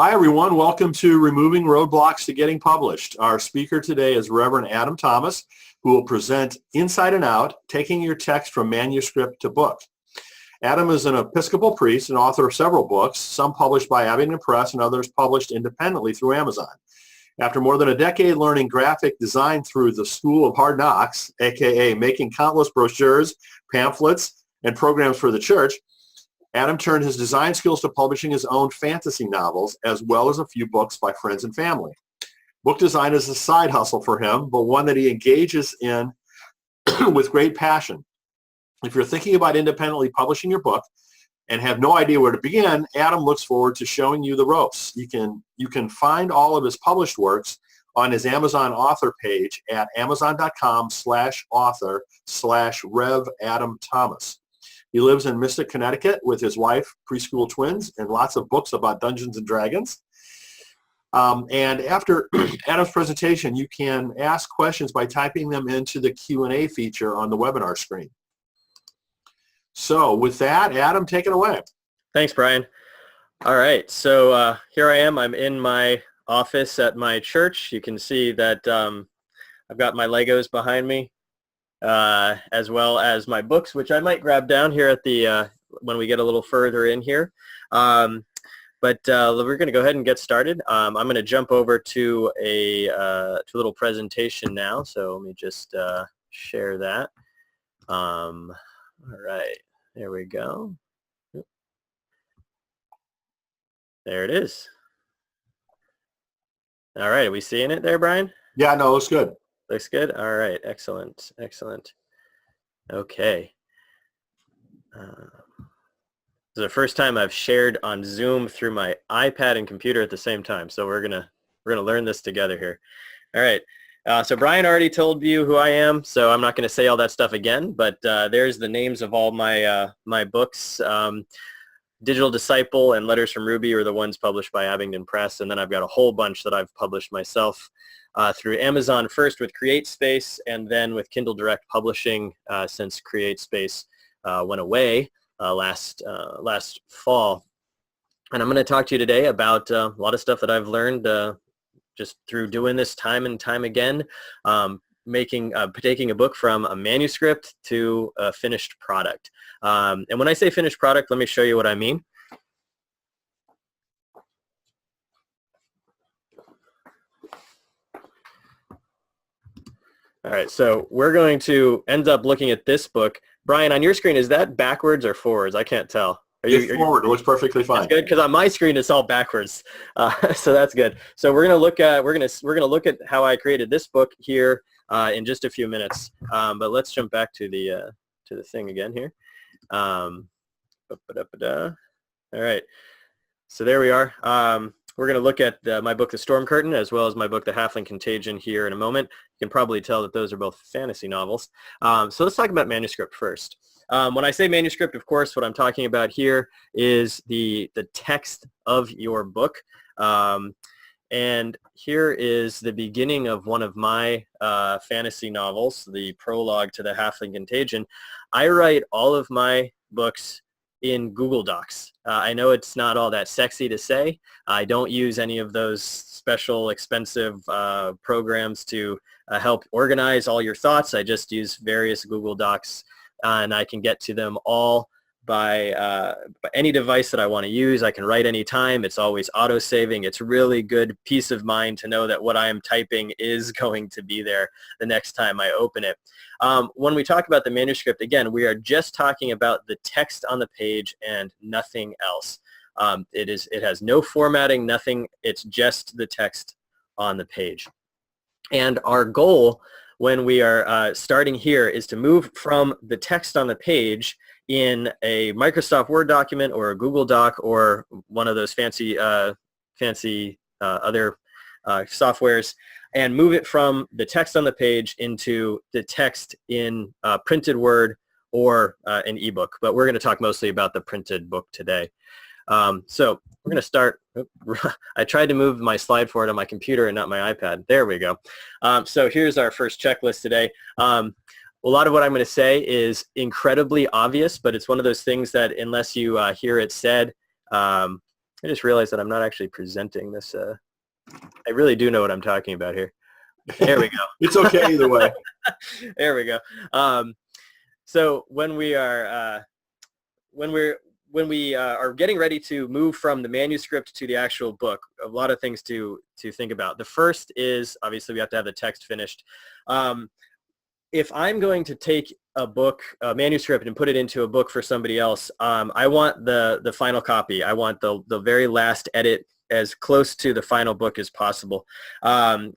Hi, everyone. Welcome to Removing Roadblocks to Getting Published. Our speaker today is Reverend Adam Thomas, who will present Inside and Out, Taking Your Text from Manuscript to Book. Adam is an Episcopal priest and author of several books, some published by Abingdon Press and others published independently through Amazon. After more than a decade learning graphic design through the School of Hard Knocks, aka making countless brochures, pamphlets, and programs for the church, Adam turned his design skills to publishing his own fantasy novels, as well as a few books by friends and family. Book design is a side hustle for him, but one that he engages in with great passion. If you're thinking about independently publishing your book and have no idea where to begin, Adam looks forward to showing you the ropes. You can find all of his published works on his Amazon author page at amazon.com/author/Rev Adam Thomas. He lives in Mystic, Connecticut with his wife, preschool twins, and lots of books about Dungeons and Dragons. And after Adam's presentation, you can ask questions by typing them into the Q&A feature on the webinar screen. So with that, Adam, take it away. Thanks, Brian. All right, so here I am. I'm in my office at my church. You can see that I've got my Legos behind me, as well as my books, which I might grab down here at the when we get a little further in here. But we're going to go ahead and get started. I'm going to jump over to a little presentation now. So let me just share that. All right, there we go. There it is. All right, are we seeing it there, Brian? Yeah, no, it looks good. Looks good? All right, excellent, excellent. Okay. This is the first time I've shared on Zoom through my iPad and computer at the same time, so we're gonna learn this together here. All right. So Brian already told you who I am, so I'm not going to say all that stuff again, but there's the names of all my my books. Digital Disciple and Letters from Ruby are the ones published by Abingdon Press, and then I've got a whole bunch that I've published myself through Amazon, first with CreateSpace and then with Kindle Direct Publishing since CreateSpace went away last fall. And I'm going to talk to you today about a lot of stuff that I've learned just through doing this time and time again, taking a book from a manuscript to a finished product. And when I say finished product, let me show you what I mean. All right, so we're going to end up looking at this book. Brian, on your screen, is that backwards or forwards? I can't tell. It's forward. It looks perfectly fine. That's good, because on my screen it's all backwards, so that's good. So we're gonna look at how I created this book here in just a few minutes. But let's jump back to the thing again here. All right, so there we are. We're going to look at my book, The Storm Curtain, as well as my book, The Halfling Contagion, here in a moment. You can probably tell that those are both fantasy novels. So let's talk about manuscript first. When I say manuscript, of course, what I'm talking about here is the text of your book. And here is the beginning of one of my fantasy novels, the prologue to The Halfling Contagion. I write all of my books in Google Docs. I know it's not all that sexy to say. I don't use any of those special expensive programs to help organize all your thoughts. I just use various Google Docs, and I can get to them all by any device that I want to use. I can write anytime. It's always auto-saving. It's really good peace of mind to know that what I am typing is going to be there the next time I open it. When we talk about the manuscript, again, we are just talking about the text on the page and nothing else. It has no formatting, nothing. It's just the text on the page. And our goal when we are starting here is to move from the text on the page in a Microsoft Word document or a Google Doc or one of those fancy other softwares, and move it from the text on the page into the text in printed Word or an ebook. But we're going to talk mostly about the printed book today. So we're going to start. I tried to move my slide forward on my computer and not my iPad. There we go. So here's our first checklist today. A lot of what I'm going to say is incredibly obvious, but it's one of those things that unless you hear it said, I just realized that I'm not actually presenting this. I really do know what I'm talking about here. There we go. It's okay either way. There we go. So when we are are getting ready to move from the manuscript to the actual book, a lot of things to think about. The first is obviously we have to have the text finished. If I'm going to take a manuscript and put it into a book for somebody else, I want the final copy. I want the very last edit as close to the final book as possible,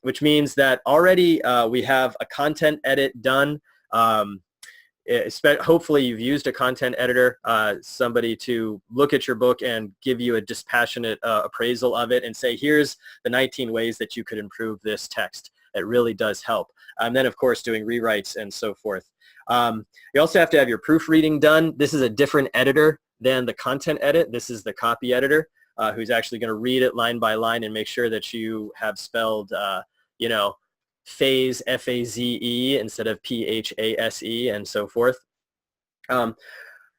which means that already we have a content edit done. Hopefully you've used a content editor, somebody to look at your book and give you a dispassionate appraisal of it and say, here's the 19 ways that you could improve this text. It really does help. And then, of course, doing rewrites and so forth. You also have to have your proofreading done. This is a different editor than the content edit. This is the copy editor, who's actually going to read it line by line and make sure that you have spelled, phase, F-A-Z-E, instead of P-H-A-S-E, and so forth.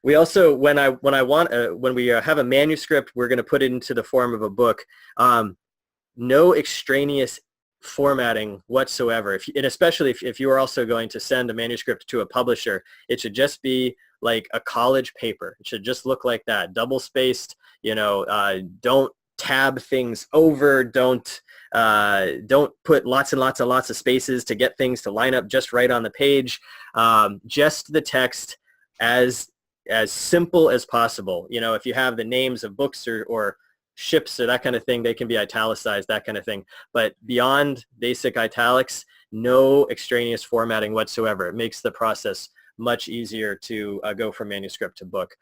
We also, when we have a manuscript, we're going to put it into the form of a book. No extraneous formatting whatsoever, and especially if you are also going to send a manuscript to a publisher, it should just be like a college paper. It should just look like that, double spaced. Don't tab things over. Don't put lots of spaces to get things to line up just right on the page. Just the text as simple as possible. If you have the names of books or ships or that kind of thing, they can be italicized, that kind of thing. But beyond basic italics, no extraneous formatting whatsoever. It makes the process much easier to go from manuscript to book.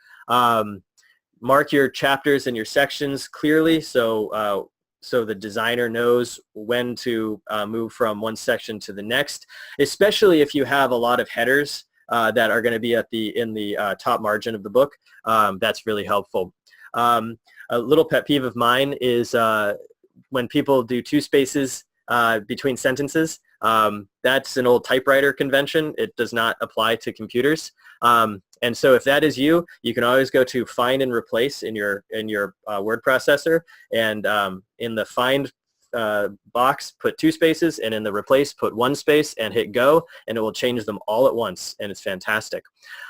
Mark your chapters and your sections clearly, so the designer knows when to move from one section to the next, especially if you have a lot of headers that are going to be in the top margin of the book. That's really helpful. A little pet peeve of mine is when people do two spaces between sentences. That's an old typewriter convention. It does not apply to computers. And so if that is you, you can always go to find and replace in your word processor, and in the find box put two spaces, and in the replace put one space, and hit go, and it will change them all at once, and it's fantastic.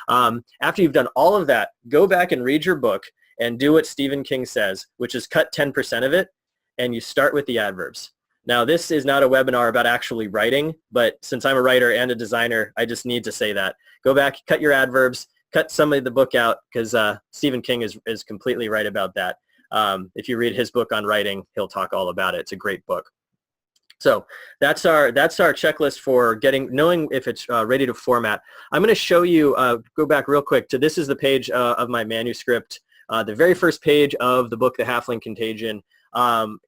After you've done all of that, go back and read your book and do what Stephen King says, which is cut 10% of it, and you start with the adverbs. Now, this is not a webinar about actually writing, but since I'm a writer and a designer, I just need to say that. Go back, cut your adverbs, cut some of the book out, because Stephen King is completely right about that. If you read his book on writing, he'll talk all about it. It's a great book. So that's our checklist for knowing if it's ready to format. I'm going to show you, go back real quick to, this is the page of my manuscript, the very first page of the book, The Halfling Contagion,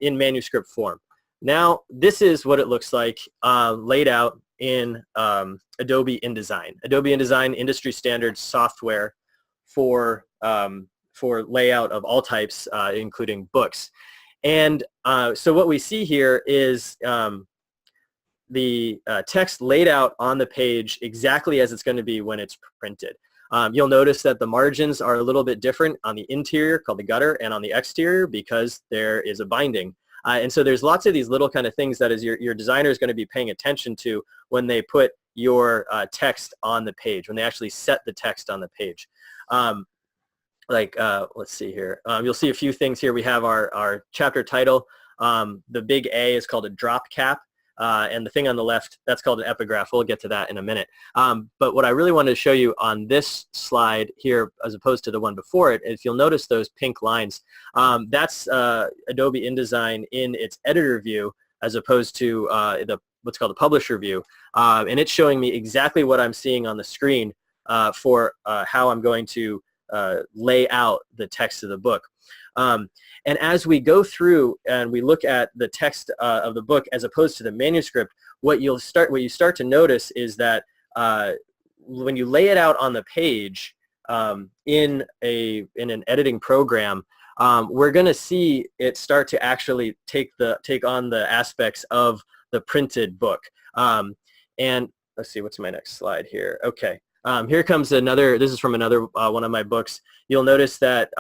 in manuscript form. Now, this is what it looks like laid out in Adobe InDesign. Adobe InDesign, industry standard software for layout of all types, including books. And so what we see here is the text laid out on the page exactly as it's going to be when it's printed. You'll notice that the margins are a little bit different on the interior, called the gutter, and on the exterior because there is a binding. And so there's lots of these little kind of things that is your designer is going to be paying attention to when they put your text on the page, when they actually set the text on the page. Let's see here. You'll see a few things here. We have our chapter title. The big A is called a drop cap. And the thing on the left, that's called an epigraph. We'll get to that in a minute. But what I really wanted to show you on this slide here, as opposed to the one before it, if you'll notice those pink lines, that's Adobe InDesign in its editor view, as opposed to what's called the publisher view. And it's showing me exactly what I'm seeing on the screen for how I'm going to lay out the text of the book. And as we go through and we look at the text of the book as opposed to the manuscript, what you start to notice is that when you lay it out on the page in an editing program, we're going to see it start to actually take on the aspects of the printed book. And let's see, what's my next slide here? Okay. Here comes another, this is from another one of my books. You'll notice that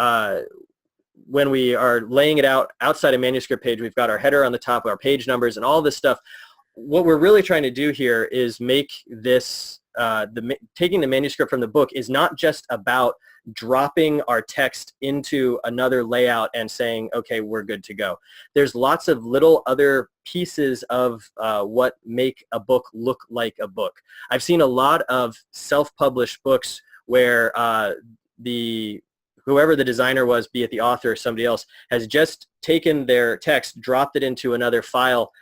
when we are laying it out outside a manuscript page, we've got our header on the top, our page numbers, and all this stuff. What we're really trying to do here is make this, taking the manuscript from the book is not just about dropping our text into another layout and saying, okay, we're good to go. There's lots of little other pieces of what make a book look like a book. I've seen a lot of self-published books where whoever the designer was, be it the author or somebody else, has just taken their text, dropped it into another file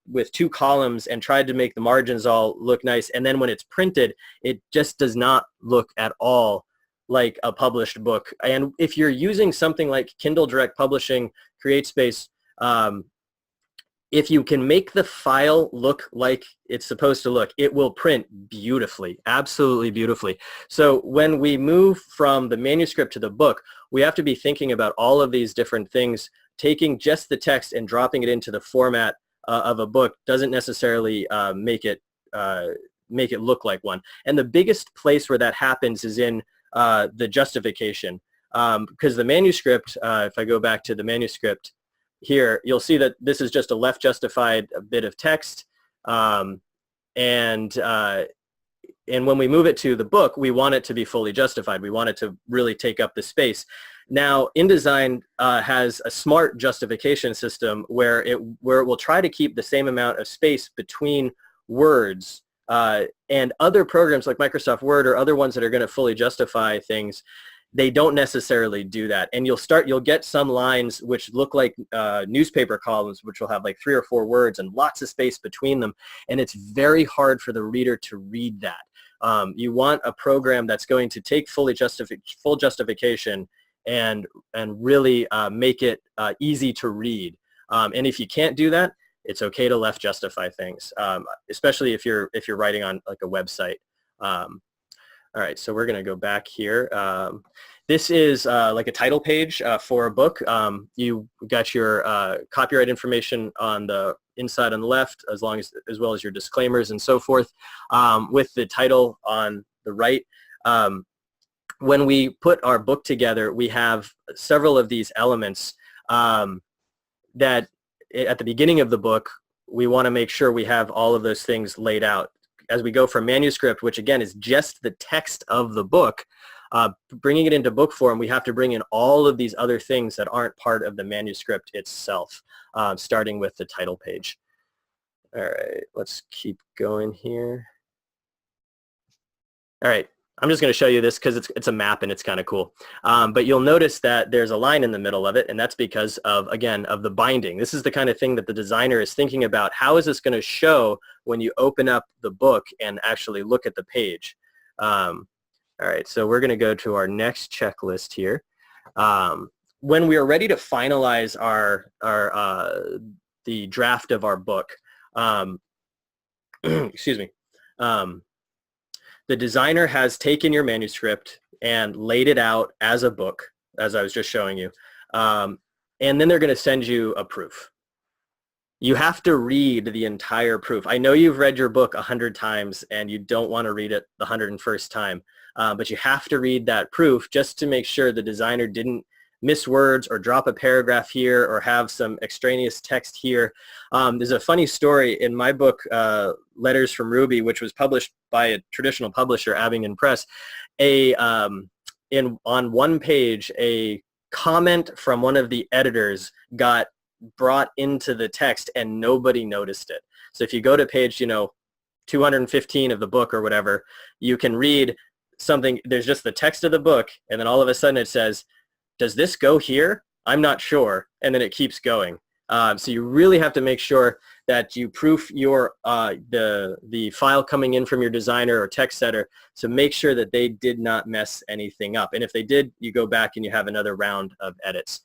with 2 columns and tried to make the margins all look nice. And then when it's printed, it just does not look at all like a published book. And if you're using something like Kindle Direct Publishing, CreateSpace, if you can make the file look like it's supposed to look, it will print beautifully, absolutely beautifully. So when we move from the manuscript to the book, we have to be thinking about all of these different things. Taking just the text and dropping it into the format of a book doesn't necessarily make it look like one. And the biggest place where that happens is in the justification, because the manuscript, if I go back to the manuscript here, you'll see that this is just a left justified bit of text, and when we move it to the book, we want it to be fully justified. We want it to really take up the space. Now, InDesign has a smart justification system where it will try to keep the same amount of space between words, and other programs like Microsoft Word or other ones that are going to fully justify things, they don't necessarily do that. And you'll get some lines which look like newspaper columns, which will have like 3 or 4 words and lots of space between them. And it's very hard for the reader to read that. You want a program that's going to take full justification and really make it easy to read. And if you can't do that, it's okay to left justify things, especially if you're writing on like a website. All right, so we're going to go back here. This is like a title page for a book. You got your copyright information on the inside on the left, as well as your disclaimers and so forth, with the title on the right. When we put our book together, we have several of these elements that at the beginning of the book, we want to make sure we have all of those things laid out. As we go from manuscript, which again is just the text of the book, bringing it into book form, we have to bring in all of these other things that aren't part of the manuscript itself, starting with the title page. All right, let's keep going here. All right, I'm just going to show you this because it's a map and it's kind of cool. But you'll notice that there's a line in the middle of it, and that's because of, again, of the binding. This is the kind of thing that the designer is thinking about. How is this going to show when you open up the book and actually look at the page? All right, so we're going to go to our next checklist here. When we are ready to finalize the draft of our book, excuse me, the designer has taken your manuscript and laid it out as a book, as I was just showing you, and then they're going to send you a proof. You have to read the entire proof. I know you've read your book 100 times and you don't want to read it the 101st time, but you have to read that proof just to make sure the designer didn't miss words or drop a paragraph here or have some extraneous text here. There's a funny story in my book, Letters from Ruby, which was published by a traditional publisher, Abingdon Press. On one page, a comment from one of the editors got brought into the text and nobody noticed it. So if you go to page 215 of the book or whatever, you can read something. There's just the text of the book, and then all of a sudden it says, does this go here? I'm not sure. And then it keeps going. So you really have to make sure that you proof your the file coming in from your designer or text setter to make sure that they did not mess anything up. And if they did, you go back and you have another round of edits.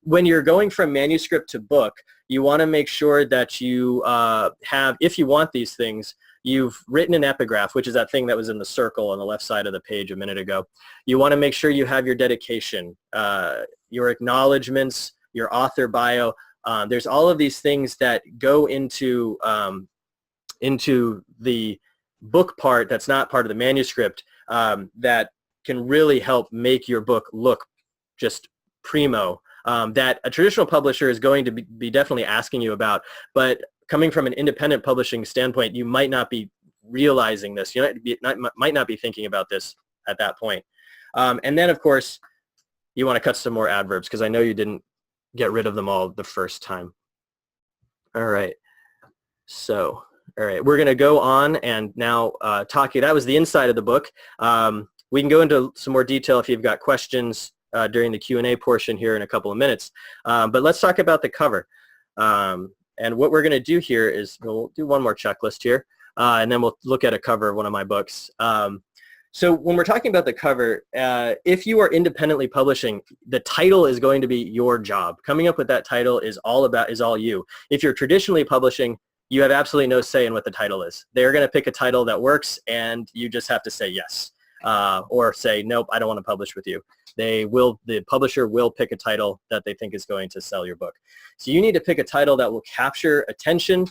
When you're going from manuscript to book, you want to make sure that you have, if you want these things, you've written an epigraph, which is that thing that was in the circle on the left side of the page a minute ago. You want to make sure you have your dedication, your acknowledgments, your author bio. There's all of these things that go into the book part that's not part of the manuscript, that can really help make your book look just primo that a traditional publisher is going to be definitely asking you about, but coming from an independent publishing standpoint, you might not be realizing this. You might not be thinking about this at that point. And then, of course, you want to cut some more adverbs because I know you didn't get rid of them all the first time. All right. So, all right, we're going to go on and now that was the inside of the book. We can go into some more detail if you've got questions during the Q&A portion here in a couple of minutes. But let's talk about the cover. And what we're going to do here is we'll do one more checklist here, and then we'll look at a cover of one of my books. So when we're talking about the cover, if you are independently publishing, the title is going to be your job. Coming up with that title is all you. If you're traditionally publishing, you have absolutely no say in what the title is. They're going to pick a title that works, and you just have to say yes, or say, nope, I don't want to publish with you. The publisher will pick a title that they think is going to sell your book. So you need to pick a title that will capture attention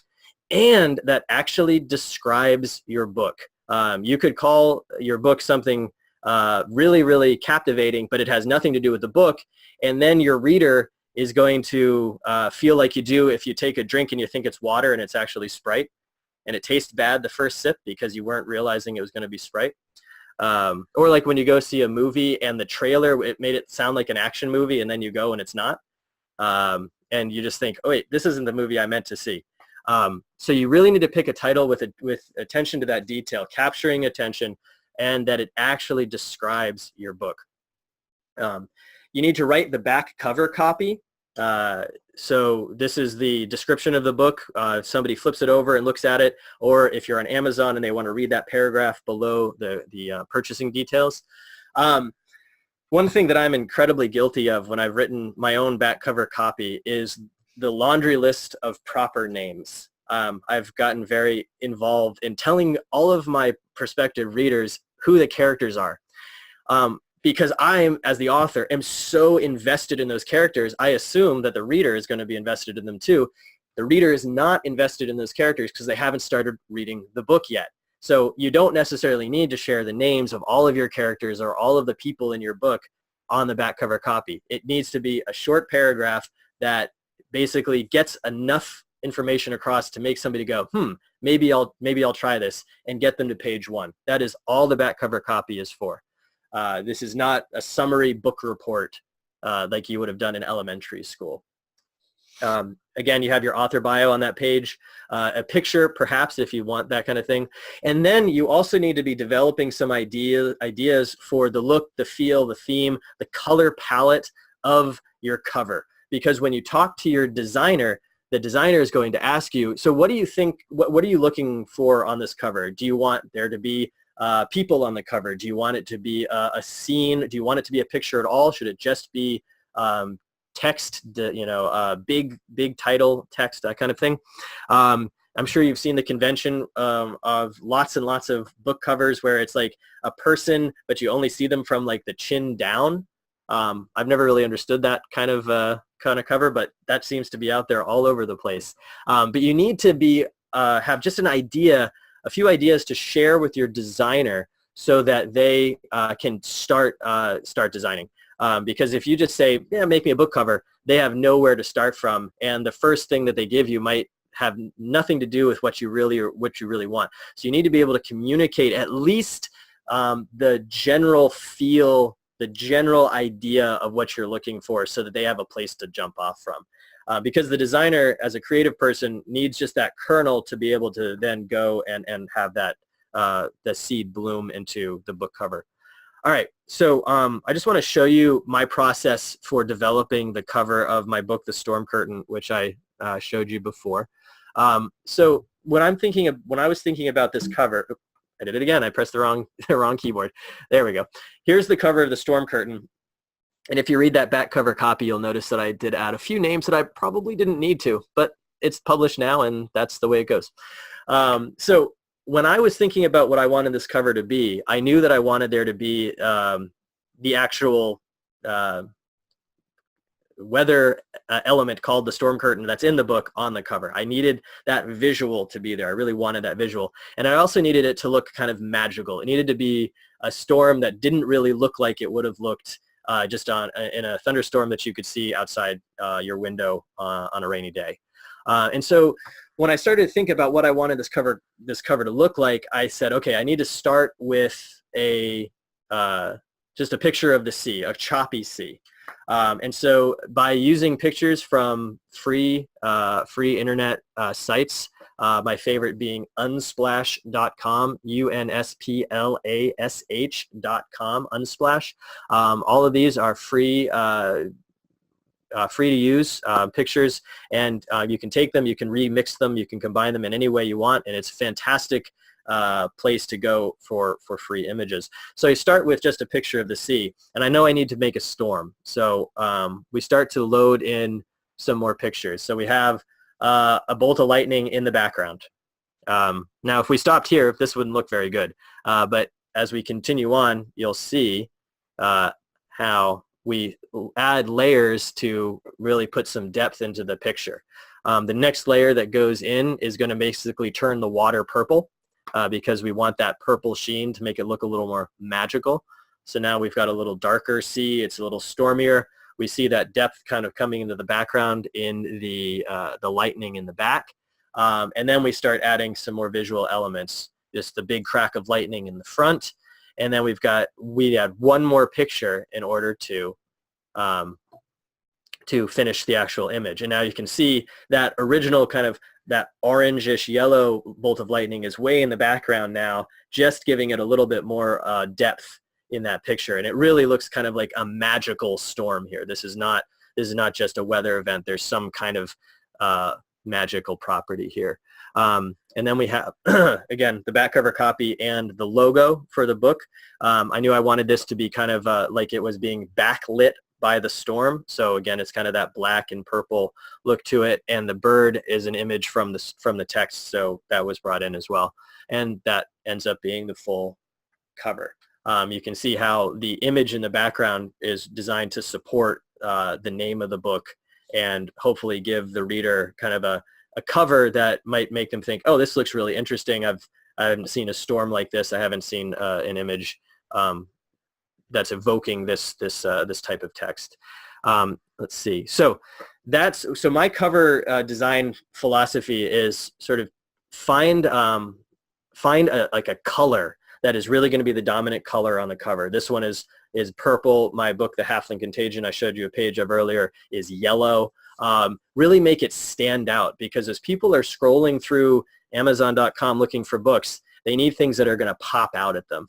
and that actually describes your book. You could call your book something really, really captivating, but it has nothing to do with the book, and then your reader is going to feel like you do if you take a drink and you think it's water and it's actually Sprite, and it tastes bad the first sip because you weren't realizing it was going to be Sprite. Or like when you go see a movie and the trailer, it made it sound like an action movie, and then you go and it's not. And you just think, oh wait, this isn't the movie I meant to see. So you really need to pick a title with attention to that detail, capturing attention, and that it actually describes your book. You need to write the back cover copy. So this is the description of the book. If somebody flips it over and looks at it, or if you're on Amazon and they want to read that paragraph below the purchasing details. One thing that I'm incredibly guilty of when I've written my own back cover copy is the laundry list of proper names. I've gotten very involved in telling all of my prospective readers who the characters are. Because I, as the author, am so invested in those characters, I assume that the reader is going to be invested in them too. The reader is not invested in those characters because they haven't started reading the book yet. So you don't necessarily need to share the names of all of your characters or all of the people in your book on the back cover copy. It needs to be a short paragraph that basically gets enough information across to make somebody go, maybe I'll try this, and get them to page 1. That is all the back cover copy is for. This is not a summary book report like you would have done in elementary school. Again, you have your author bio on that page, a picture perhaps if you want that kind of thing. And then you also need to be developing some ideas for the look, the feel, the theme, the color palette of your cover. Because when you talk to your designer, the designer is going to ask you, so what do you think, what are you looking for on this cover? Do you want there to be people on the cover? Do you want it to be a scene? Do you want it to be a picture at all? Should it just be text, big title text, that kind of thing? I'm sure you've seen the convention of lots and lots of book covers where it's like a person, but you only see them from like the chin down. I've never really understood that kind of cover, but that seems to be out there all over the place. But you need to have just a few ideas to share with your designer so that they can start designing. Because if you just say, yeah, make me a book cover, they have nowhere to start from, and the first thing that they give you might have nothing to do with what you really want. So you need to be able to communicate at least the general feel, the general idea of what you're looking for, so that they have a place to jump off from. Because the designer, as a creative person, needs just that kernel to be able to then go and have that the seed bloom into the book cover. All right, so I just want to show you my process for developing the cover of my book, The Storm Curtain, which I showed you before. So when I was thinking about this cover, I did it again. I pressed the wrong keyboard. There we go. Here's the cover of The Storm Curtain. And if you read that back cover copy, you'll notice that I did add a few names that I probably didn't need to, but it's published now, and that's the way it goes. So when I was thinking about what I wanted this cover to be, I knew that I wanted there to be the actual weather element called the storm curtain that's in the book on the cover. I needed that visual to be there. I really wanted that visual. And I also needed it to look kind of magical. It needed to be a storm that didn't really look like it would have looked just in a thunderstorm that you could see outside your window on a rainy day. And so when I started to think about what I wanted this cover to look like, I said, okay, I need to start with just a picture of the sea, a choppy sea. And so by using pictures from free internet sites, my favorite being unsplash.com, unsplash.com, Unsplash. All of these are free to use pictures, and you can take them, you can remix them, you can combine them in any way you want, and it's a fantastic place to go for free images. So you start with just a picture of the sea, and I know I need to make a storm, so we start to load in some more pictures. So we have a bolt of lightning in the background. Now if we stopped here, this wouldn't look very good, but as we continue on, you'll see how we add layers to really put some depth into the picture. The next layer that goes in is going to basically turn the water purple because we want that purple sheen to make it look a little more magical. So now we've got a little darker sea, it's a little stormier. We see that depth kind of coming into the background in the lightning in the back. And then we start adding some more visual elements, just the big crack of lightning in the front. And then we add one more picture in order to finish the actual image. And now you can see that original kind of that orangish yellow bolt of lightning is way in the background now, just giving it a little bit more depth in that picture. And it really looks kind of like a magical storm here. This is not just a weather event. There's some kind of magical property here. And then we have, again, the back cover copy and the logo for the book. I knew I wanted this to be kind of like it was being backlit by the storm. So again, it's kind of that black and purple look to it. And the bird is an image from the text. So that was brought in as well. And that ends up being the full cover. You can see how the image in the background is designed to support the name of the book and hopefully give the reader kind of a cover that might make them think, oh, this looks really interesting. I haven't seen a storm like this. I haven't seen an image that's evoking this type of text. Let's see. So my cover design philosophy is sort of find like a color that is really going to be the dominant color on the cover. This one is purple. My book, The Halfling Contagion, I showed you a page of earlier, is yellow. Really make it stand out, because as people are scrolling through Amazon.com looking for books, they need things that are going to pop out at them.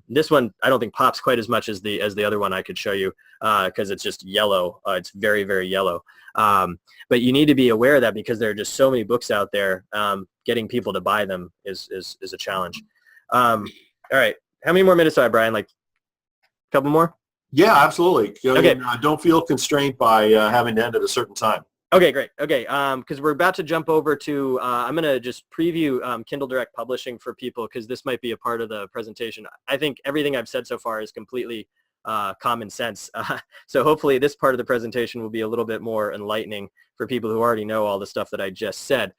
This one I don't think pops quite as much as the other one I could show you because it's just yellow. It's very, very yellow. But you need to be aware of that because there are just so many books out there. Getting people to buy them is a challenge. All right. How many more minutes do I have, Brian? Like a couple more? Yeah, absolutely. Okay. And, don't feel constrained by having to end at a certain time. Okay, great. Okay, because we're about to jump over to, I'm going to just preview Kindle Direct Publishing for people because this might be a part of the presentation. I think everything I've said so far is completely common sense. So hopefully this part of the presentation will be a little bit more enlightening for people who already know all the stuff that I just said.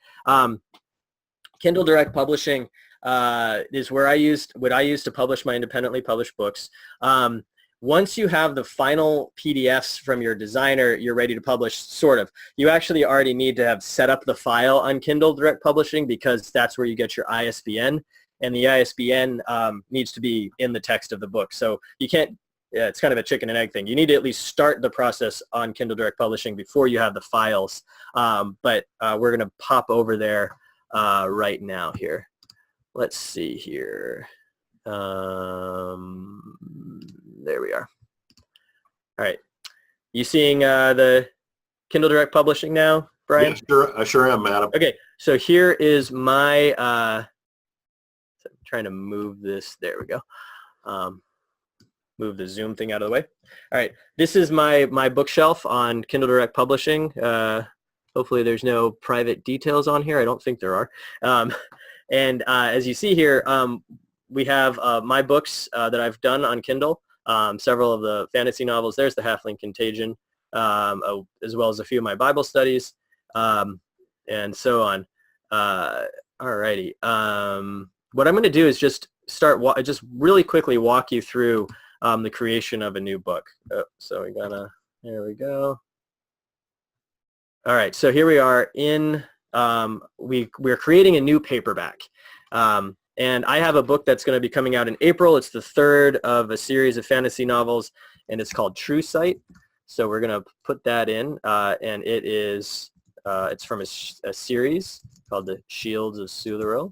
Kindle Direct Publishing is where I used to publish my independently published books. Once you have the final PDFs from your designer, you're ready to publish, sort of. You actually already need to have set up the file on Kindle Direct Publishing because that's where you get your ISBN, and the ISBN needs to be in the text of the book. So you can't, it's kind of a chicken and egg thing. You need to at least start the process on Kindle Direct Publishing before you have the files. But we're going to pop over there right now here. Let's see here. There we are. All right. You seeing the Kindle Direct Publishing now, Brian? Yeah, sure. I sure am, Adam. Okay. So here is my, I'm trying to move this. There we go. Move the Zoom thing out of the way. All right. This is my bookshelf on Kindle Direct Publishing. Hopefully there's no private details on here. I don't think there are. And as you see here, we have my books that I've done on Kindle, several of the fantasy novels. There's The Halfling Contagion, as well as a few of my Bible studies, and so on. Alrighty. What I'm going to do is just really quickly walk you through the creation of a new book. So there we go. All right, so here we are in, we're creating a new paperback. And I have a book that's going to be coming out in April. It's the third of a series of fantasy novels, and it's called True Sight. So we're going to put that in, and it's from a series called The Shields of Suluril.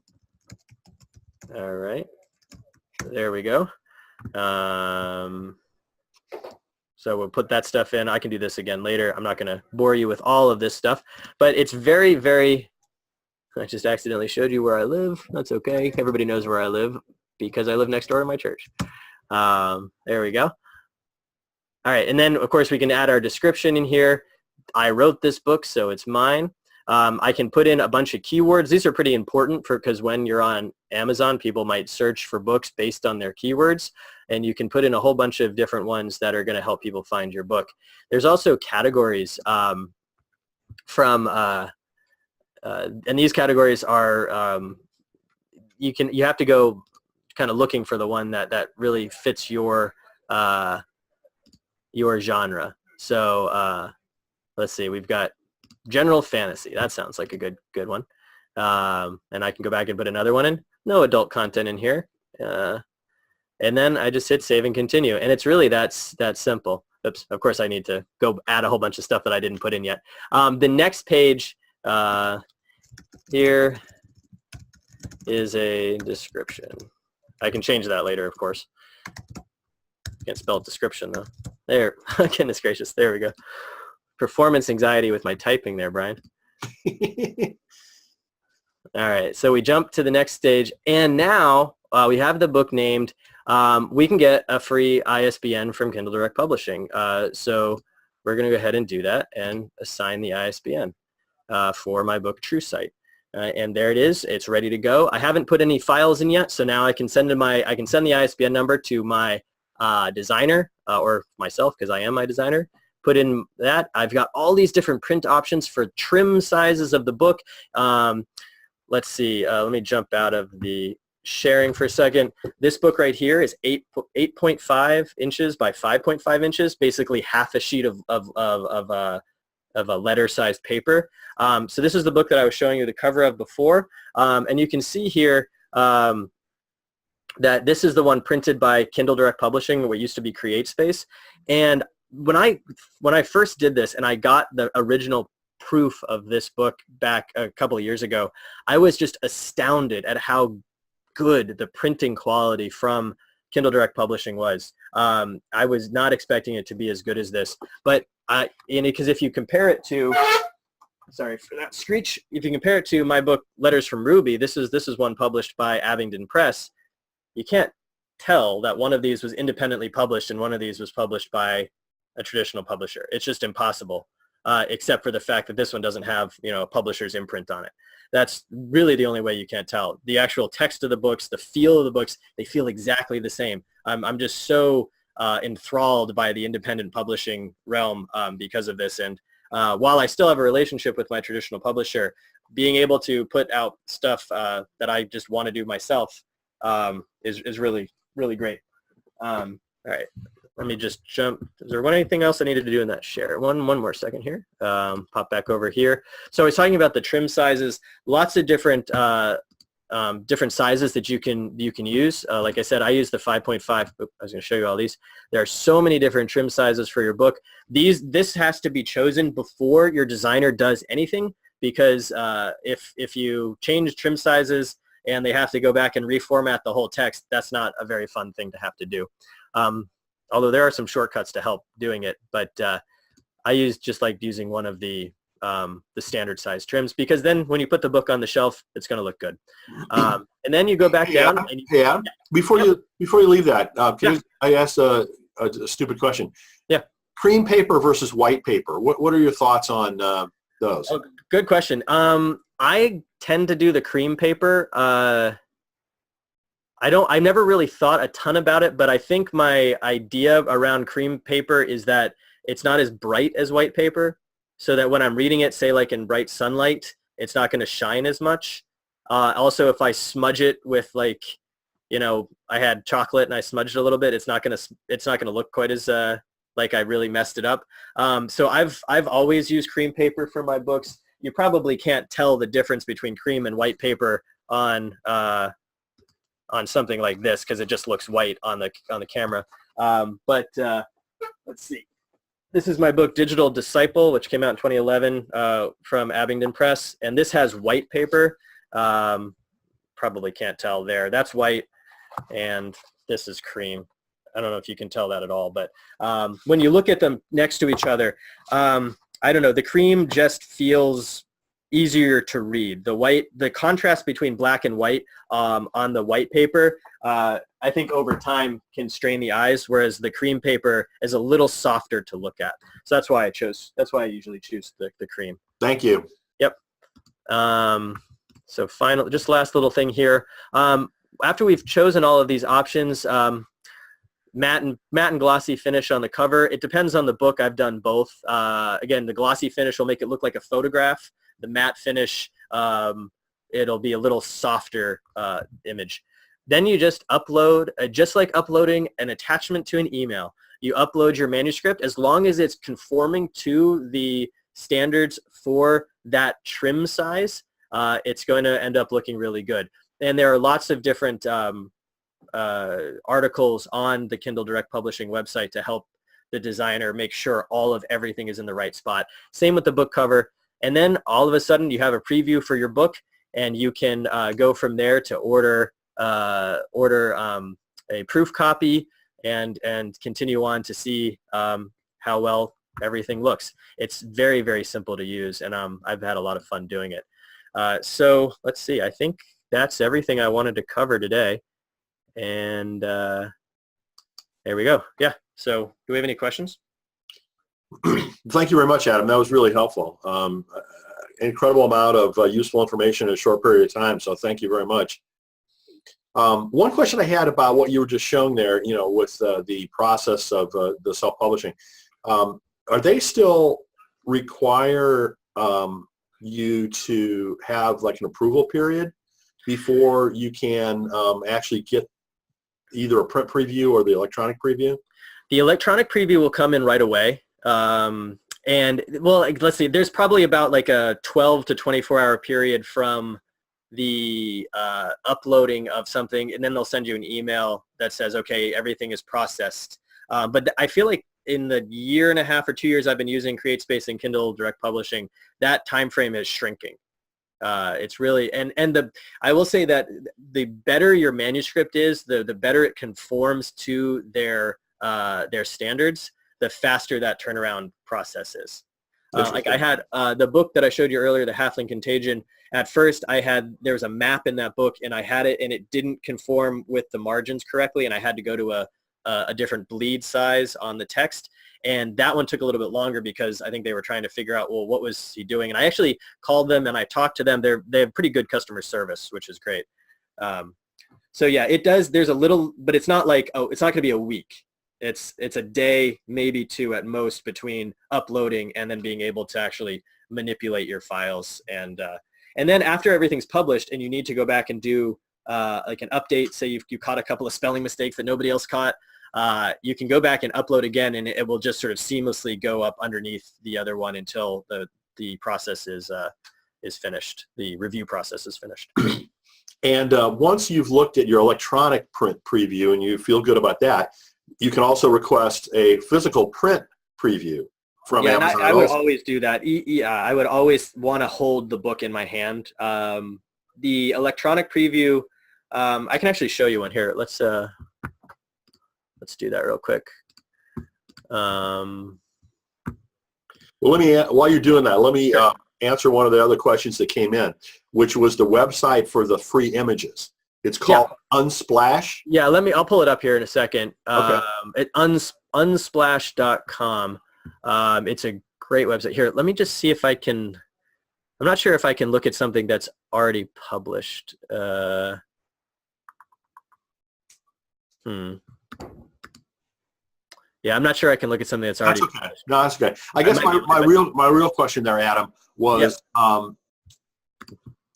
All right, there we go. So we'll put that stuff in. I can do this again later. I'm not going to bore you with all of this stuff, but it's very, very, I just accidentally showed you where I live. That's okay. Everybody knows where I live because I live next door to my church. There we go. All right, and then of course we can add our description in here. I wrote this book, so it's mine. I can put in a bunch of keywords. These are pretty important because when you're on Amazon, people might search for books based on their keywords, and you can put in a whole bunch of different ones that are going to help people find your book. There's also categories and these categories are you have to go kind of looking for the one that really fits your genre. So let's see, we've got general fantasy. That sounds like a good one. And I can go back and put another one in. No adult content in here. And then I just hit save and continue. And it's really that simple. Oops, of course I need to go add a whole bunch of stuff that I didn't put in yet. The next page here is a description. I can change that later, of course. Can't spell description though. There, goodness gracious, there we go. Performance anxiety with my typing there, Brian. All right, so we jump to the next stage, and now we have the book named. We can get a free ISBN from Kindle Direct Publishing. So we're going to go ahead and do that and assign the ISBN for my book, True Sight. And there it is. It's ready to go. I haven't put any files in yet, so now I can send the ISBN number to my designer or myself, because I am my designer. Put in that. I've got all these different print options for trim sizes of the book. Let's see. Let me jump out of the sharing for a second. This book right here is 8.5 inches by 5.5 inches, basically half a sheet of a letter-sized paper. So this is the book that I was showing you the cover of before, and you can see here that this is the one printed by Kindle Direct Publishing, what used to be CreateSpace. And when I first did this and I got the original proof of this book back a couple of years ago, I was just astounded at how good the printing quality from Kindle Direct Publishing was. I was not expecting it to be as good as this, but because if you compare it to, sorry for that screech, if you compare it to my book Letters from Ruby, this is one published by Abingdon Press. You can't tell that one of these was independently published and one of these was published by a traditional publisher. It's just impossible, except for the fact that this one doesn't have, a publisher's imprint on it. That's really the only way you can't tell. The actual text of the books, the feel of the books, they feel exactly the same. I'm just so enthralled by the independent publishing realm because of this. And while I still have a relationship with my traditional publisher, being able to put out stuff that I just want to do myself is really, really great. All right, let me just jump. Is there anything else I needed to do in that share? One more second here. Pop back over here. So I was talking about the trim sizes. Lots of different sizes that you can use. Like I said, I use the 5.5. I was going to show you all these. There are so many different trim sizes for your book. This has to be chosen before your designer does anything, because if you change trim sizes and they have to go back and reformat the whole text, that's not a very fun thing to have to do. Although there are some shortcuts to help doing it, but I just like using one of the standard size trims, because then when you put the book on the shelf, it's going to look good. And then you go back down. And Before you leave that, I asked a stupid question. Yeah. Cream paper versus white paper. What are your thoughts on those? Oh, good question. I tend to do the cream paper. I never really thought a ton about it, but I think my idea around cream paper is that it's not as bright as white paper, so that when I'm reading it, say like in bright sunlight, it's not going to shine as much. Also, if I smudge it with like you know, I had chocolate and I smudged it a little bit, it's not gonna look quite as like I really messed it up. So I've always used cream paper for my books. You probably can't tell the difference between cream and white paper on something like this because it just looks white on the camera. Let's see. This is my book, Digital Disciple, which came out in 2011 from Abingdon Press, and this has white paper. Probably can't tell there. That's white, and this is cream. I don't know if you can tell that at all, but when you look at them next to each other, I don't know, the cream just feels easier to read. The contrast between black and white on the white paper, I think over time can strain the eyes, whereas the cream paper is a little softer to look at. So that's why I usually choose the cream. Thank you. Yep. So just last little thing here. After we've chosen all of these options, matte and glossy finish on the cover. It depends on the book. I've done both. Again, the glossy finish will make it look like a photograph. The matte finish, it'll be a little softer image. Then you just upload, just like uploading an attachment to an email. You upload your manuscript as long as it's conforming to the standards for that trim size. It's going to end up looking really good. And there are lots of different articles on the Kindle Direct Publishing website to help the designer make sure all of everything is in the right spot. Same with the book cover. And then all of a sudden you have a preview for your book, and you can go from there to order a proof copy and continue on to see how well everything looks. It's very, very simple to use, and I've had a lot of fun doing it. So let's see, I think that's everything I wanted to cover today. And there we go. Yeah. So do we have any questions? Thank you very much, Adam. That was really helpful. Incredible amount of useful information in a short period of time. So thank you very much. One question I had about what you were just showing there, you know, with the process of the self-publishing, are they still require you to have like an approval period before you can actually get either a print preview or the electronic preview? The electronic preview will come in right away. And well, let's see, there's probably about like a 12 to 24 hour period from the uploading of something, and then they'll send you an email that says, okay, everything is processed. But I feel like in the year and a half or 2 years I've been using CreateSpace and Kindle Direct Publishing, that time frame is shrinking. It's really, I will say that the better your manuscript is, the better it conforms to their standards, the faster that turnaround process is. Like I had the book that I showed you earlier, The Halfling Contagion. At first, there was a map in that book, and I had it, and it didn't conform with the margins correctly, and I had to go to a different bleed size on the text. And that one took a little bit longer because I think they were trying to figure out, well, what was he doing? And I actually called them and I talked to them. They have pretty good customer service, which is great. So yeah, it does. There's a little, but it's not like, oh, it's not going to be a week. It's a day, maybe two at most, between uploading and then being able to actually manipulate your files. And then after everything's published and you need to go back and do like an update, say you caught a couple of spelling mistakes that nobody else caught, you can go back and upload again, and it will just sort of seamlessly go up underneath the other one until the process is finished. The review process is finished. And once you've looked at your electronic print preview and you feel good about that, you can also request a physical print preview from Amazon. I would always do that. I would always want to hold the book in my hand. The electronic preview, I can actually show you one here. Let's do that real quick. Well, while you're doing that, let me answer one of the other questions that came in, which was the website for the free images. It's called Unsplash. Yeah, I'll pull it up here in a second. Okay. Unsplash.com. It's a great website. Here, let me just see if I can, I'm not sure if I can look at something that's already published. Yeah, I'm not sure I can look at something that's already. That's okay. No, that's okay. I guess my real question there, Adam, was the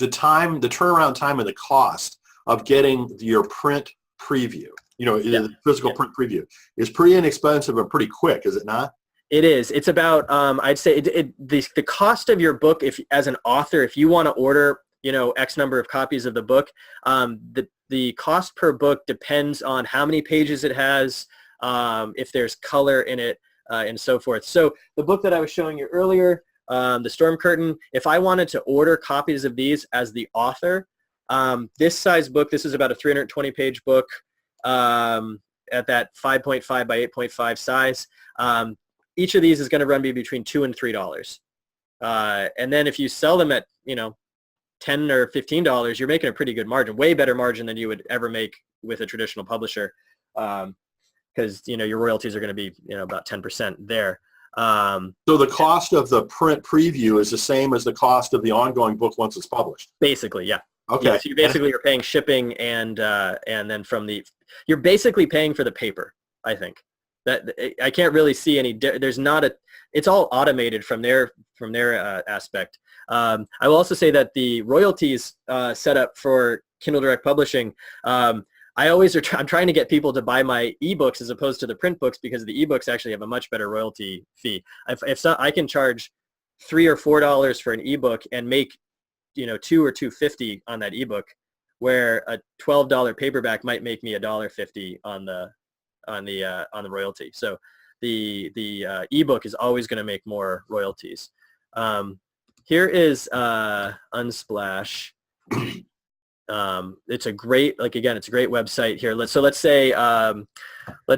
turnaround time and the cost of getting your print preview, Yeah. the physical print preview is pretty inexpensive and pretty quick, is it not? It is. It's about, I'd say the cost of your book, if as an author, if you want to order, X number of copies of the book, the cost per book depends on how many pages it has, if there's color in it, and so forth. So the book that I was showing you earlier, The Storm Curtain, if I wanted to order copies of these as the author, this size book, this is about a 320-page book, at that 5.5 by 8.5 size. Each of these is going to run me between $2 and $3. And then if you sell them at, $10 or $15, you're making a pretty good margin, way better margin than you would ever make with a traditional publisher. Because, your royalties are going to be, about 10% there. So the cost of the print preview is the same as the cost of the ongoing book once it's published? Basically, yeah. Okay. Yeah, so you basically are paying shipping and then you're basically paying for the paper, I think. That I can't really see any. It's all automated from their aspect. I will also say that the royalties set up for Kindle Direct Publishing. I'm trying to get people to buy my ebooks as opposed to the print books, because the ebooks actually have a much better royalty fee. I can charge $3 or $4 for an ebook and make $2 or $2.50 on that ebook, where a $12 paperback might make me $1.50 on the royalty. So the ebook is always going to make more royalties. Here is Unsplash. It's a great, it's a great website here. Let's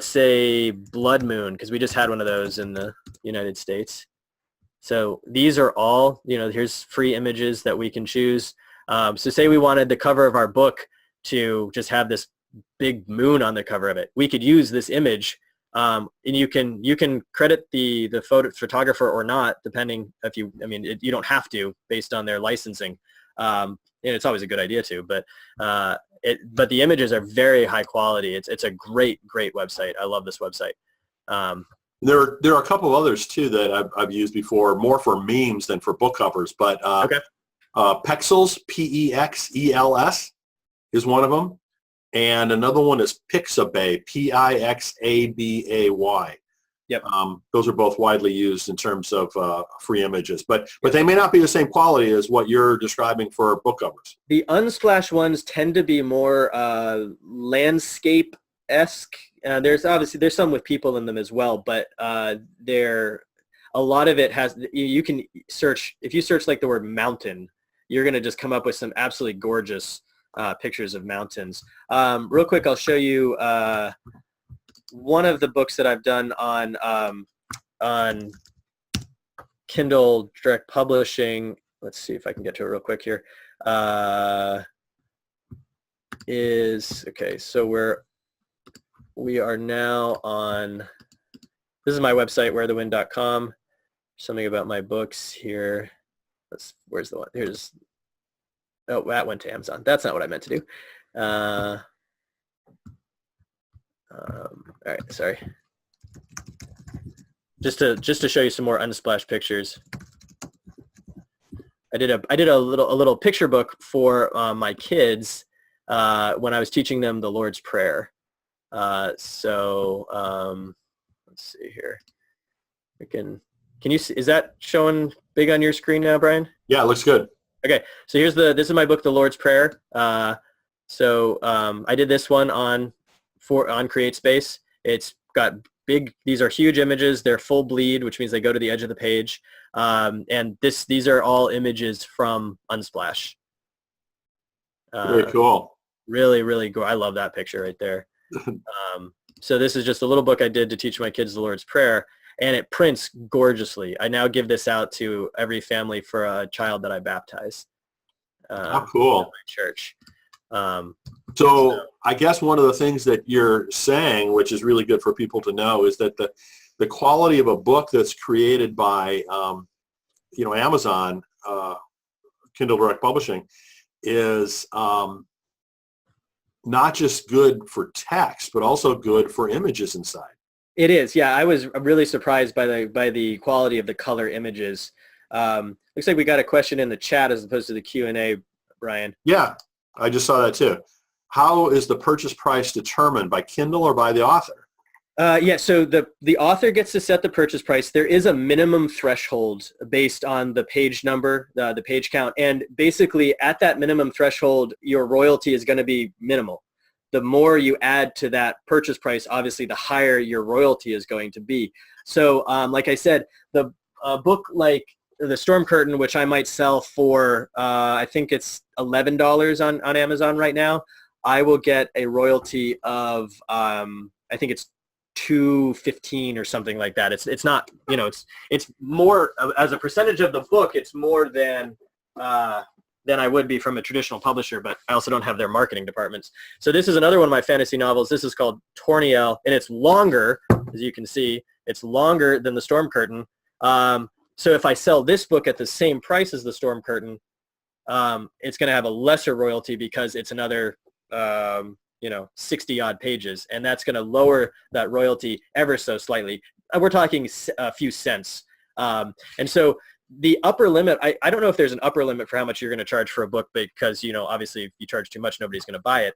say Blood Moon, because we just had one of those in the United States. So these are all, here's free images that we can choose. So say we wanted the cover of our book to just have this big moon on the cover of it. We could use this image, and you can credit the photographer or not, depending you don't have to, based on their licensing. And it's always a good idea to, but the images are very high quality. It's a great website. I love this website. There are a couple of others too that I've used before, more for memes than for book covers. But Okay. Pexels, Pexels, is one of them, and another one is Pixabay, Pixabay. Yep. Those are both widely used in terms of free images, but they may not be the same quality as what you're describing for book covers. The Unsplash ones tend to be more landscape-esque. There's some with people in them as well, but a lot of it has, you can search, if you search like the word mountain, you're going to just come up with some absolutely gorgeous pictures of mountains. Real quick, I'll show you one of the books that I've done on Kindle Direct Publishing. Let's see if I can get to it real quick here. So we are now on, this is my website, wherethewind.com. Something about my books here. Where's the one? That went to Amazon. That's not what I meant to do. All right, sorry. Just to show you some more Unsplash pictures. I did a little picture book for my kids when I was teaching them the Lord's Prayer. Let's see here. Can you see, is that showing big on your screen now, Brian? Yeah, it looks good. Okay, so this is my book, The Lord's Prayer. I did this one on CreateSpace. It's got these are huge images. They're full bleed, which means they go to the edge of the page. And these are all images from Unsplash. Very cool. Really, really cool. I love that picture right there. So this is just a little book I did to teach my kids the Lord's Prayer, and it prints gorgeously. I now give this out to every family for a child that I baptize. How cool. At my church. So I guess one of the things that you're saying, which is really good for people to know, is that the quality of a book that's created by Amazon, Kindle Direct Publishing, is not just good for text, but also good for images inside. It is, yeah. I was really surprised by the quality of the color images. Looks like we got a question in the chat as opposed to the Q&A, Brian. Yeah, I just saw that too. how is the purchase price determined, by Kindle or by the author? Yeah, so the author gets to set the purchase price. There is a minimum threshold based on the page number, the page count, and basically at that minimum threshold, your royalty is going to be minimal. The more you add to that purchase price, obviously the higher your royalty is going to be. So like I said, the book like The Storm Curtain, which I might sell for, I think it's $11 on Amazon right now, I will get a royalty of, I think it's $2.15 or something like that. It's not, you know, it's more as a percentage of the book. It's more than I would be from a traditional publisher, but I also don't have their marketing departments. So this is another one of my fantasy novels. This is called Torniel, and it's longer, as you can see. It's longer than The Storm Curtain. So if I sell this book at the same price as The Storm Curtain, it's going to have a lesser royalty because it's another 60 odd pages, and that's going to lower that royalty ever so slightly. We're talking a few cents. And so the upper limit, I don't know if there's an upper limit for how much you're going to charge for a book, because, you know, obviously if you charge too much, nobody's going to buy it.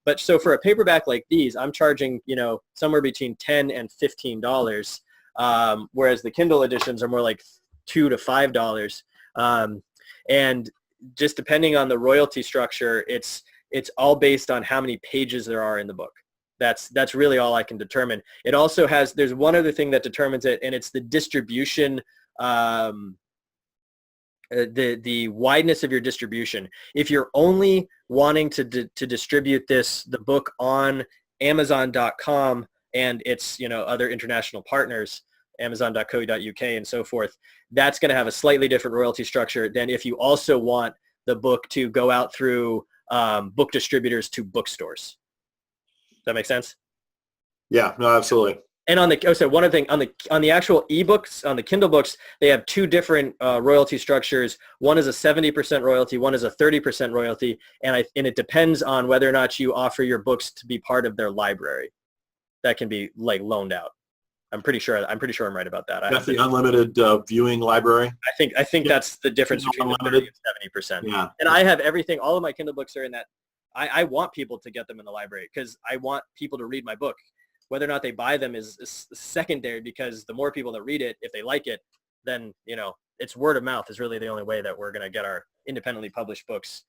But so for a paperback like these, I'm charging, you know, somewhere between $10 and $15, whereas the Kindle editions are more like $2 to $5. And just depending on the royalty structure, it's all based on how many pages there are in the book. That's really all I can determine. It also has, there's one other thing that determines it, and it's the distribution, the wideness of your distribution. If you're only wanting to distribute the book on Amazon.com and its, you know, other international partners, Amazon.co.uk and so forth, that's going to have a slightly different royalty structure than if you also want the book to go out through book distributors to bookstores. Does that make sense? Yeah, no, absolutely. And on the one other thing, on the actual ebooks, on the Kindle books, they have two different royalty structures. One is a 70% royalty, one is a 30% royalty, and it depends on whether or not you offer your books to be part of their library. That can be like loaned out. I'm pretty sure I'm right about that. That's the unlimited viewing library. I think that's the difference between the 30 and 70%. Yeah. And I have everything. All of my Kindle books are in that. I want people to get them in the library because I want people to read my book. Whether or not they buy them is secondary, because the more people that read it, if they like it, then, you know, it's word of mouth is really the only way that we're going to get our independently published books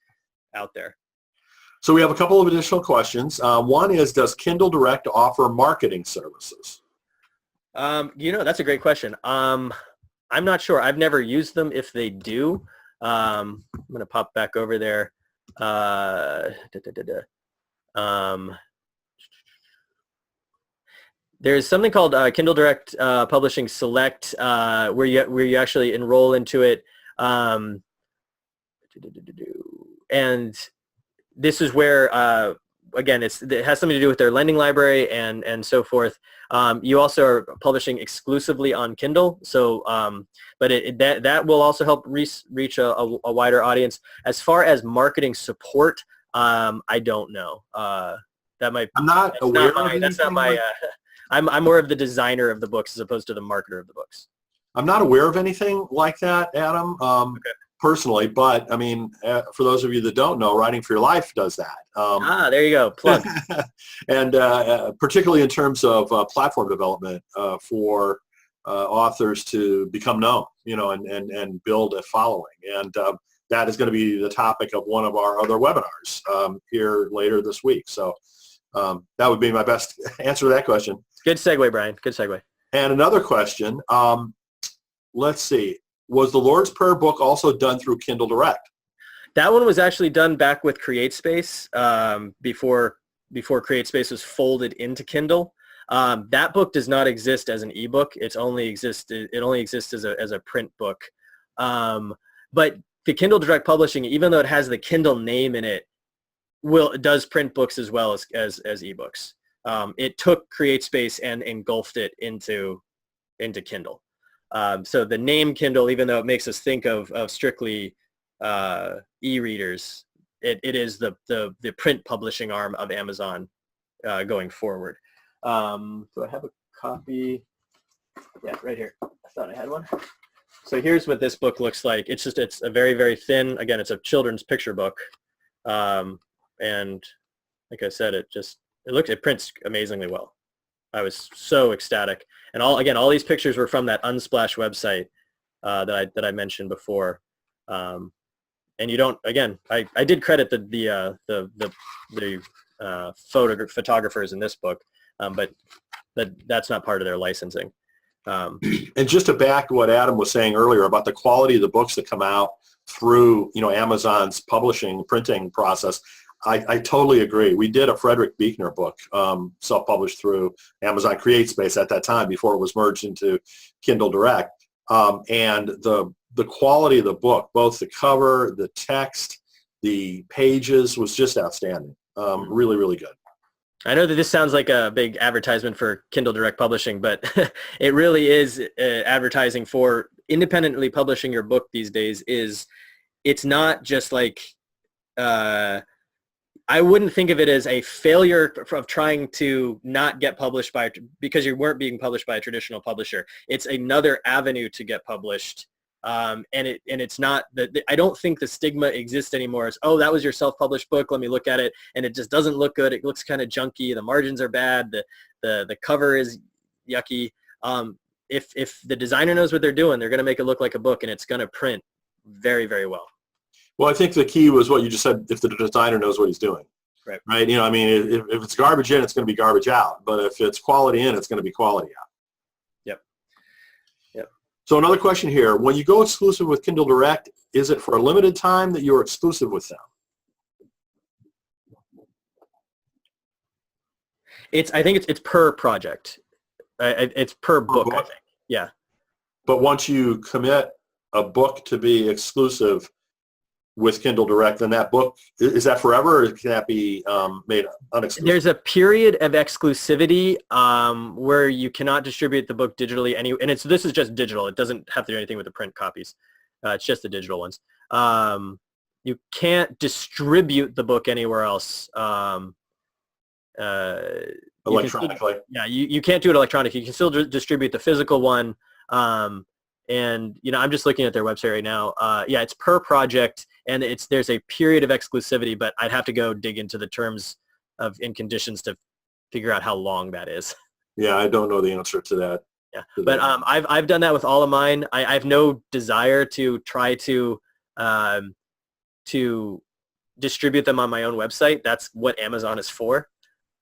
out there. So we have a couple of additional questions. One is, does Kindle Direct offer marketing services? You know, that's a great question. I'm not sure. I've never used them if they do. I'm going to pop back over there. There's something called Kindle Direct Publishing Select, where you actually enroll into it, and this is where again it has something to do with their lending library and so forth. You also are publishing exclusively on Kindle, so but that will also help reach a wider audience. As far as marketing support, I don't know. That might. I'm not aware of anything. That's not my. I'm more of the designer of the books as opposed to the marketer of the books. I'm not aware of anything like that, Adam, Okay. personally, but I mean, for those of you that don't know, Writing for Your Life does that. There you go, plug. And particularly in terms of platform development for authors to become known, you know, and build a following. And that is going to be the topic of one of our other webinars here later this week. So that would be my best answer to that question. Good segue, Brian. Good segue. And another question, let's see, was the Lord's Prayer book also done through Kindle Direct? That one was actually done back with CreateSpace before CreateSpace was folded into Kindle. That book does not exist as an ebook. It only exists as a print book. But the Kindle Direct Publishing, even though it has the Kindle name in it, does print books as well as ebooks. It took CreateSpace and engulfed it into Kindle. So the name Kindle, even though it makes us think of strictly e-readers, it is the print publishing arm of Amazon going forward. Do I have a copy? Yeah, right here. I thought I had one. So here's what this book looks like. It's a very, very thin, again, it's a children's picture book. And like I said, it prints amazingly well. I was so ecstatic. And all these pictures were from that Unsplash website that I mentioned before. And you don't, again, I did credit the photographers in this book, but that's not part of their licensing. And just to back what Adam was saying earlier about the quality of the books that come out through, Amazon's printing process, I totally agree. We did a Frederick Buechner book, self-published through Amazon CreateSpace at that time before it was merged into Kindle Direct. And the quality of the book, both the cover, the text, the pages, was just outstanding. Really, really good. I know that this sounds like a big advertisement for Kindle Direct Publishing, but it really is advertising for independently publishing your book these days. It's not just like, I wouldn't think of it as a failure of trying to not get published because you weren't being published by a traditional publisher. It's another avenue to get published. And it's not that, I don't think the stigma exists anymore as, oh, that was your self-published book, let me look at it, and it just doesn't look good, it looks kind of junky, the margins are bad, the cover is yucky. If the designer knows what they're doing, they're going to make it look like a book, and it's going to print very, very well. Well, I think the key was what you just said, if the designer knows what he's doing. Right. Right? If it's garbage in, it's going to be garbage out, but if it's quality in, it's going to be quality out. So another question here, when you go exclusive with Kindle Direct, is it for a limited time that you're exclusive with them? I think it's per project. It's per book, I think. Yeah. But once you commit a book to be exclusive with Kindle Direct, then that book, is that forever, or can that be made unexclusive? There's a period of exclusivity where you cannot distribute the book digitally, and this is just digital. It doesn't have to do anything with the print copies. It's just the digital ones. You can't distribute the book anywhere else. Electronically. You can't do it electronically. You can still distribute the physical one. And I'm just looking at their website right now. It's per project, and there's a period of exclusivity, but I'd have to go dig into the terms and conditions to figure out how long that is. Yeah, I don't know the answer to that. Yeah, but I've done that with all of mine. I have no desire to try to distribute them on my own website. That's what Amazon is for.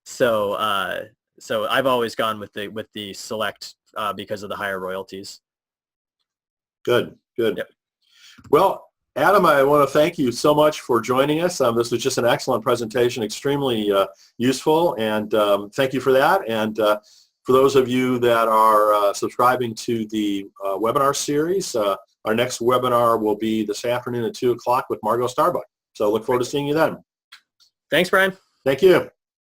So I've always gone with the select because of the higher royalties. Good. Yep. Well, Adam, I want to thank you so much for joining us. This was just an excellent presentation, extremely useful, and thank you for that. And for those of you that are subscribing to the webinar series, our next webinar will be this afternoon at 2 o'clock with Margot Starbuck. So look forward to seeing you then. Thanks, Brian. Thank you.